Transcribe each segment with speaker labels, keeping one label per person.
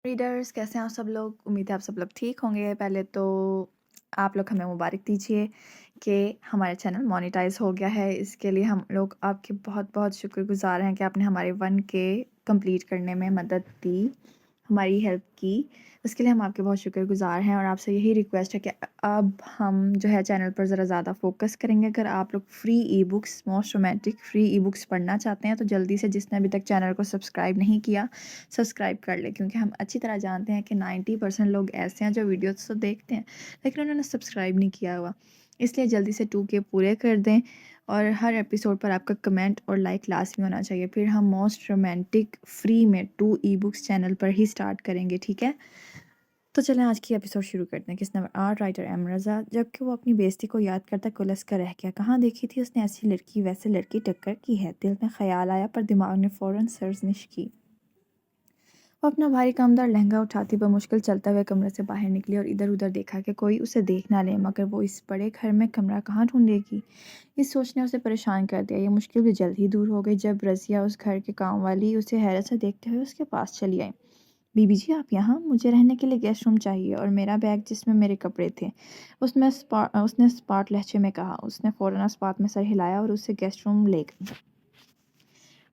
Speaker 1: Readers कैसे हैं आप सब लोग? उम्मीद है आप सब लोग ठीक होंगे। पहले तो आप लोग हमें मुबारक दीजिए कि हमारा चैनल मोनेटाइज़ हो गया है। इसके लिए हम लोग आपके बहुत-बहुत शुक्रगुज़ार हैं कि आपने हमारे 1K कंप्लीट करने में मदद दी, हमारी हेल्प की। उसके लिए हम आपके बहुत शुक्रगुज़ार हैं और आपसे यही रिक्वेस्ट है कि अब हम जो है चैनल पर ज़रा ज़्यादा फ़ोकस करेंगे। अगर आप लोग free e-books most romantic free e-books पढ़ना चाहते हैं तो जल्दी से जिसने अभी तक चैनल को सब्सक्राइब नहीं किया सब्सक्राइब कर लें, क्योंकि हम अच्छी तरह जानते हैं कि 90% लोग ऐसे हैं जो वीडियोस तो देखते हैं लेकिन उन्होंने सब्सक्राइब नहीं किया हुआ। इसलिए जल्दी से 2K पूरे कर दें और हर एपिसोड पर आपका कमेंट और लाइक लाजमी होना चाहिए। फिर हम मोस्ट रोमांटिक फ्री में 2 ई-बुक्स चैनल पर ही स्टार्ट करेंगे, ठीक है? तो चलें आज की एपिसोड शुरू करते हैं। किस नंबर 8 राइटर एम रज़ा। जबकि वो अपनी बेइज्जती को याद करता कुलस कर रह गया। कहाँ देखी थी उसने ऐसी लड़की, वैसे लड़की टक्कर की है। दिल में ख्याल आया पर दिमाग ने फ़ौरन सरजनिश की। वो अपना भारी कामदार लहंगा उठाती बमुश्किल चलते हुए कमरे से बाहर निकली और इधर उधर देखा कि कोई उसे देख ना ले, मगर वो इस बड़े घर में कमरा कहाँ ढूंढेगी। इस सोच ने उसे परेशान कर दिया। ये मुश्किल भी जल्द ही दूर हो गई जब रज़िया, उस घर के काम वाली, उसे हैरत से देखते हुए उसके पास चली आई। बीबी जी आप यहाँ? मुझे रहने के लिए गेस्ट रूम चाहिए और मेरा बैग जिसमें मेरे कपड़े थे। उसने स्पाट लहजे में कहा। उसने फ़ौरन स्पात में सर हिलाया और उसे गेस्ट रूम ले गई।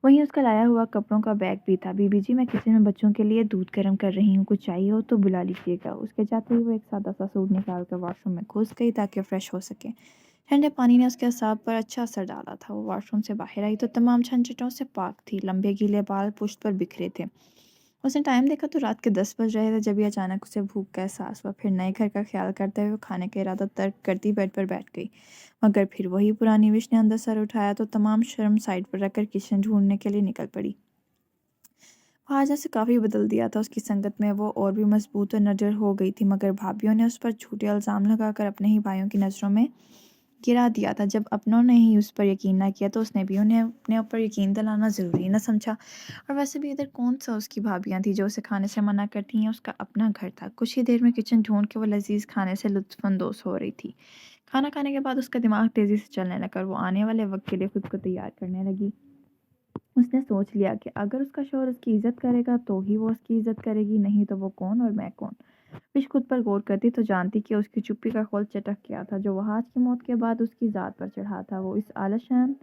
Speaker 1: वहीं उसका लाया हुआ कपड़ों का बैग भी था। बीबी जी मैं किचन में बच्चों के लिए दूध गर्म कर रही हूँ, कुछ चाहिए हो तो बुला लीजिएगा। उसके जाते ही वो एक सादा सा सूट निकाल कर वॉशरूम में घुस गई ताकि फ्रेश हो सके। ठंडे पानी ने उसके असाब पर अच्छा असर डाला था। वो वॉशरूम से बाहर आई तो तमाम झंझटों से पाक थी। लंबे गीले बाल पुश्त पर बिखरे थे। उसने टाइम देखा तो रात के 10 बज रहे थे जब ये अचानक उसे भूख का एहसास हुआ। फिर नए घर का ख्याल करते हुए वो खाने का इरादा तर्क करती बेड पर बैठ गई, मगर फिर वही पुरानी विश ने अंदर सर उठाया तो तमाम शर्म साइड पर रखकर किचन ढूंढने के लिए निकल पड़ी। ख्वाजा से काफ़ी बदल दिया था। उसकी संगत में वो और भी मजबूत और नडर हो गई थी, मगर भाभीियों ने उस पर झूठे इल्ज़ाम लगाकर अपने ही भाइयों की नज़रों में गिरा दिया था। जब अपनों ने ही उस पर यकीन ना किया तो उसने भी उन्हें अपने ऊपर यकीन दिलाना ज़रूरी न समझा। और वैसे भी इधर कौन सा उसकी भाभियां थी जो उसे खाने से मना करती हैं। उसका अपना घर था। कुछ ही देर में किचन ढूंढ के वो लजीज खाने से लुत्फ़अंदोज़ हो रही थी। खाना खाने के बाद उसका दिमाग तेज़ी से चलने लगा और वो आने वाले वक्त के लिए खुद को तैयार करने लगी। उसने सोच लिया कि अगर उसका शौहर उसकी इज़्ज़त करेगा तो ही वो उसकी इज़्ज़त करेगी, नहीं तो वो कौन और मैं कौन। विश खुद पर गौर करती तो जानती कि उसकी चुप्पी का खोल चटक गया था जो वहाज की मौत के बाद उसकी ज़ात पर चढ़ा था। वो इस आलिशान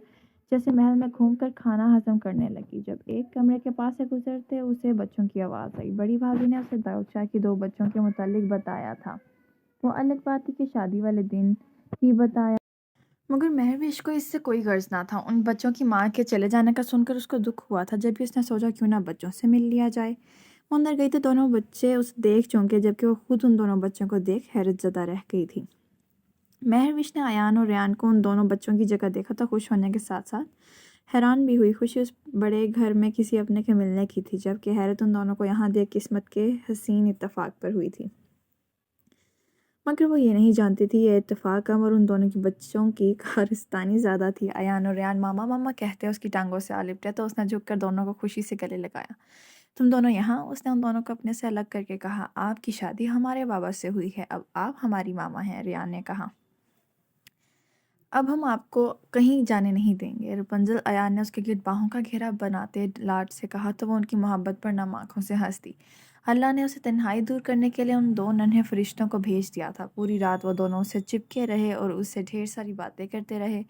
Speaker 1: जैसे महल में घूमकर खाना हजम करने लगी। जब एक कमरे के पास से गुजरते उसे बच्चों की आवाज़ आई। बड़ी भाभी ने उसे दाऊद शाह की 2 बच्चों के मुतालिक बताया था। वो अलग बात थी कि शादी वाले दिन ही बताया, मगर महरविश को इससे कोई गर्ज ना था। उन बच्चों की माँ के चले जाने का सुनकर उसको दुख हुआ था। जब भी उसने सोचा क्यों ना बच्चों से मिल लिया जाए। वो अंदर गई तो दोनों बच्चे उसे देख चौंके, जबकि वो खुद उन दोनों बच्चों को देख हैरत ज़दा रह गई थी। महरविश ने अयान और रेयान को उन दोनों बच्चों की जगह देखा तो खुश होने के साथ साथ हैरान भी हुई। खुशी उस बड़े घर में किसी अपने के मिलने की थी, जबकि हैरत उन दोनों को यहाँ देख किस्मत के हसीन इत्तेफाक पर हुई थी। मगर वो ये नहीं जानती थी ये इत्तेफाक कम और उन दोनों की बच्चों की कारस्तानी ज़्यादा थी। अयान और रेयान मामा मामा कहते उसकी टांगों से आ लिपटे तो उसने झुककर दोनों को खुशी से गले लगाया। तुम दोनों यहाँ? उसने उन दोनों को अपने से अलग करके कहा। आपकी शादी हमारे बाबा से हुई है, अब आप हमारी मामा हैं, रेयान ने कहा। अब हम आपको कहीं जाने नहीं देंगे। रपुंज़ल, अयान ने उसके गिर्द बाहों का घेरा बनाते लाड से कहा तो वो उनकी मोहब्बत पर नम आँखों से हंस दी। अल्लाह ने उसे तन्हाई दूर करने के लिए उन 2 नन्हे फरिश्तों को भेज दिया था। पूरी रात वो दोनों उससे चिपके रहे और उससे ढेर सारी बातें करते रहे,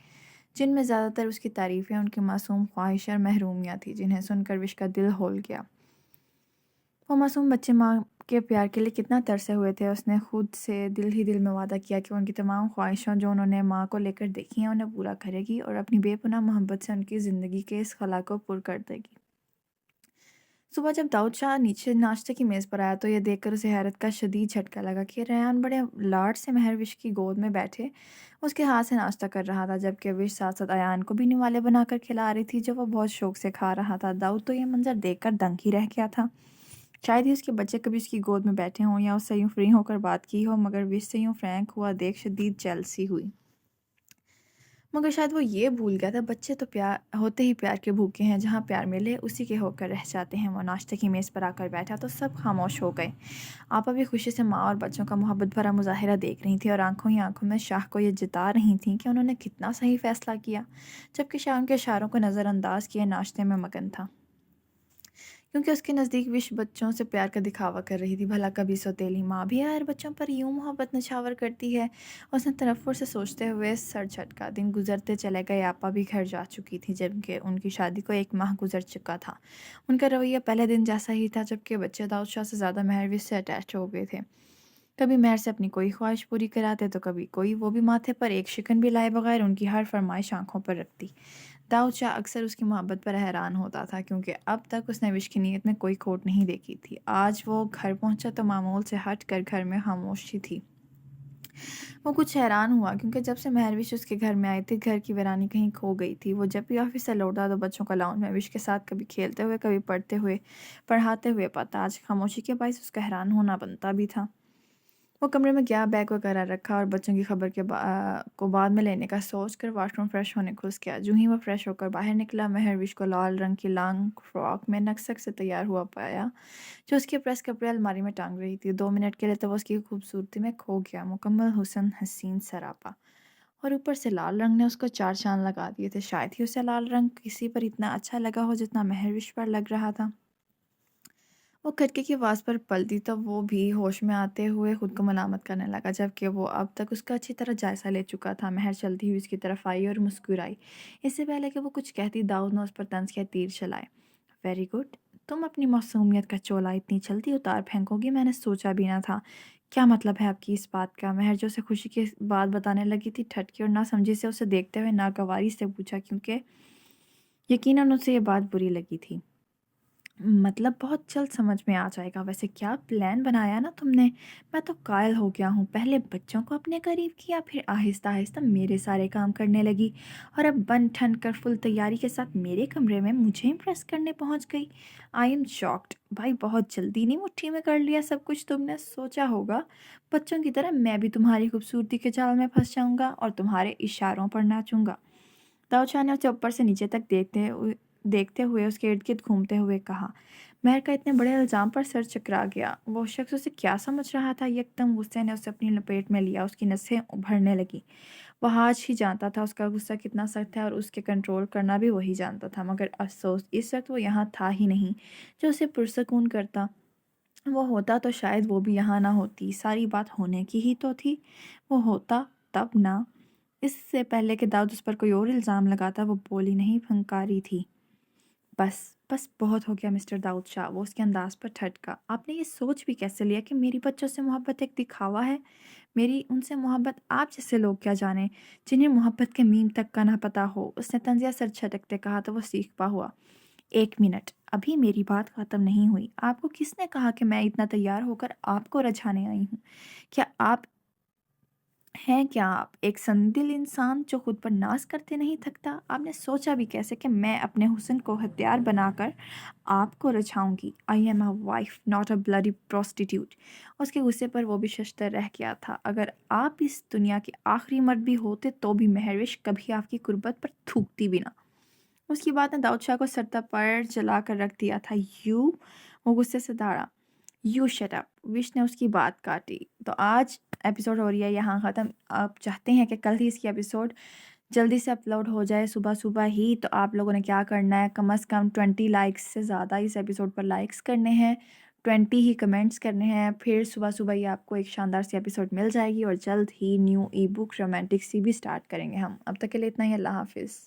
Speaker 1: जिनमें ज़्यादातर उसकी तारीफ़ें, उनकी मासूम ख्वाहिशें और महरूमियाँ थीं, जिन्हें सुनकर विश का दिल हौल गया। वो मासूम बच्चे माँ के प्यार के लिए कितना तरसे हुए थे। उसने खुद से दिल ही दिल में वादा किया कि उनकी तमाम ख्वाहिशों जो उन्होंने माँ को लेकर देखी हैं उन्हें पूरा करेगी और अपनी बेपनाह मोहब्बत से उनकी ज़िंदगी के इस खला को पुर कर देगी। सुबह जब दाऊद शाह नीचे नाश्ते की मेज़ पर आया तो यह देखकर उसे हैरत का शदीद झटका लगा कि रेयान बड़े लाड से महरविश की गोद में बैठे उसके हाथ से नाश्ता कर रहा था, जबकि विश साथ साथ अयान को भी निवाले बनाकर खिला रही थी जो वो बहुत शौक से खा रहा था। दाऊद तो ये मंजर देखकर दंग ही रह गया था। शायद ही उसके बच्चे कभी उसकी गोद में बैठे हों या उससे यूँ फ्री होकर बात की हो, मगर विश से यूँ फ्रैंक हुआ देख शदीद जेलसी हुई। मगर शायद वो ये भूल गया था बच्चे तो प्यार होते ही प्यार के भूखे हैं, जहाँ प्यार मिले उसी के होकर रह जाते हैं। वो नाश्ते की मेज़ पर आकर बैठा तो सब खामोश हो गए। आपा भी खुशी से माँ और बच्चों का मोहब्बत भरा मुजाहिरा देख रही थी और आंखों ही आंखों में शाह को ये जता रही थी कि उन्होंने कितना सही फैसला किया, जबकि शाह उनके इशारों को नज़रअंदाज किए नाश्ते में मगन था। क्योंकि उसके नज़दीक विश बच्चों से प्यार का दिखावा कर रही थी। भला कभी सौतेली माँ भी यार बच्चों पर यूं मोहब्बत नछावर करती है। उसने तनफ्फुर से सोचते हुए सर झटका। दिन गुजरते चले गए। आपा भी घर जा चुकी थी जबकि उनकी शादी को 1 माह गुजर चुका था। उनका रवैया पहले दिन जैसा ही था, जबकि बच्चे दाऊद शाह से ज़्यादा महरविश से अटैच हो गए थे। कभी महर से अपनी कोई ख्वाहिश पूरी कराते तो कभी कोई, वो भी माथे पर एक शिकन भी लाए बगैर उनकी हर फरमाइश आंखों पर रखती। दाऊद शाह अक्सर उसकी मोहब्बत पर हैरान होता था, क्योंकि अब तक उसने विश की नीयत में कोई खोट नहीं देखी थी। आज वो घर पहुंचा तो मामूल से हट कर घर में खामोशी थी। वो कुछ हैरान हुआ, क्योंकि जब से महरविश उसके घर में आई थी, घर की वीरानी कहीं खो गई थी। वो जब भी ऑफिस से लौटा तो बच्चों को लाउंज में विश के साथ कभी खेलते हुए, कभी पढ़ाते हुए पाता। आज खामोशी के बायस उसका हैरान होना बनता भी था। वो कमरे में गया, बैग वगैरह रखा और बच्चों की खबर को बाद में लेने का सोच कर वॉशरूम फ्रेश होने घुस गया। जो ही वो फ्रेश होकर बाहर निकला, महरविश को लाल रंग की लॉन्ग फ्रॉक में नक्सक से तैयार हुआ पाया, जो उसके प्रेस कपड़े अलमारी में टांग रही थी। 2 मिनट के लिए तो वो उसकी खूबसूरती में खो गया। मुकम्मल हुस्न, हसीन सरापा, और ऊपर से लाल रंग ने उसको चार चांद लगा दिए थे। शायद ही उसे लाल रंग किसी पर इतना अच्छा लगा हो जितना महरविश पर लग रहा था। वो खटके की आवाज़ पर पलटी तो वो भी होश में आते हुए खुद को मलामत करने लगा, जबकि वो अब तक उसका अच्छी तरह जायज़ा ले चुका था। महर चलती हुई उसकी तरफ आई और मुस्कुराई। इससे पहले कि वो कुछ कहती, दाऊद ने उस पर तंज के तीर चलाए। वेरी गुड, तुम अपनी मासूमियत का चोला इतनी जल्दी उतार फेंकोगी, मैंने सोचा भी ना था। क्या मतलब है आपकी इस बात का? महर जो उसे खुशी की बात बताने लगी थी, ठटकी और ना समझी से उसे देखते हुए नागवारी से पूछा, क्योंकि यकीनन उसे ये बात बुरी लगी थी। मतलब बहुत जल्द समझ में आ जाएगा। वैसे क्या प्लान बनाया ना तुमने? मैं तो कायल हो गया हूँ। पहले बच्चों को अपने करीब किया, फिर आहिस्ता आहिस्ता मेरे सारे काम करने लगी, और अब बन ठन कर फुल तैयारी के साथ मेरे कमरे में मुझे इम्प्रेस करने पहुँच गई। आई एम शॉक्ड भाई, बहुत जल्दी नहीं मुट्ठी में कर लिया सब कुछ तुमने? सोचा होगा बच्चों की तरह मैं भी तुम्हारी खूबसूरती के जाल में फंस जाऊंगा और तुम्हारे इशारों पर नाचूंगा। दाऊदशाह ने उसे ऊपर से नीचे तक देखते हुए उसके इर्द गिर्द घूमते हुए कहा। महर का इतने बड़े इल्ज़ाम पर सर चकरा गया। वो शख्स उसे क्या समझ रहा था? यकदम गुस्से ने उसे अपनी लपेट में लिया। उसकी नसें उभरने लगी। वह आज ही जानता था उसका गुस्सा कितना सख्त है, और उसके कंट्रोल करना भी वही जानता था। मगर अफसोस, इस वक्त वो यहाँ था ही नहीं जो उसे पुरसकून करता। वो होता तो शायद वो भी यहाँ ना होती। सारी बात होने की ही तो थी। वो होता तब ना। इससे पहले कि दाऊद उस पर कोई और इल्ज़ाम लगाता, वो बोली नहीं, फंकारी थी। बस बस बहुत हो गया मिस्टर दाऊद शाह। वो उसके अंदाज पर ठटका। आपने ये सोच भी कैसे लिया कि मेरी बच्चों से मोहब्बत एक दिखावा है? मेरी उनसे मोहब्बत आप जैसे लोग क्या जाने, जिन्हें मोहब्बत के मीम तक का ना पता हो। उसने तंजिया सर झटकते कहा तो वो सीखता हुआ। 1 मिनट, अभी मेरी बात ख़त्म नहीं हुई। आपको किसने कहा कि मैं इतना तैयार होकर आपको रझाने आई हूँ? क्या आप हैं क्या आप एक संदिल इंसान जो खुद पर नाज करते नहीं थकता? आपने सोचा भी कैसे कि मैं अपने हुस्न को हथियार बनाकर आपको रचाऊंगी? I am a wife, not a bloody prostitute. उसके गुस्से पर वो भी शशतर रह गया था। अगर आप इस दुनिया के आखिरी मर्द भी होते तो भी महरविश कभी आपकी कुर्बत पर थूकती भी ना। उसकी बात ने दाऊद शाह को सरता पर जला कर रख दिया था। यू, वो गुस्से से दौड़ा। यू शट अप, विश ने उसकी बात काटी। तो आज एपिसोड हो रही है यहाँ ख़त्म। आप चाहते हैं कि कल ही इसकी एपिसोड जल्दी से अपलोड हो जाए, सुबह सुबह ही। तो आप लोगों ने क्या करना है, कम से कम 20 लाइक्स से ज़्यादा इस एपिसोड पर लाइक्स करने हैं, 20 ही कमेंट्स करने हैं। फिर सुबह सुबह ही आपको एक शानदार सी एपिसोड मिल जाएगी, और जल्द ही न्यू ई बुक रोमांटिक सी भी स्टार्ट करेंगे हम। अब तक के लिए इतना ही। अल्लाह हाफिज़।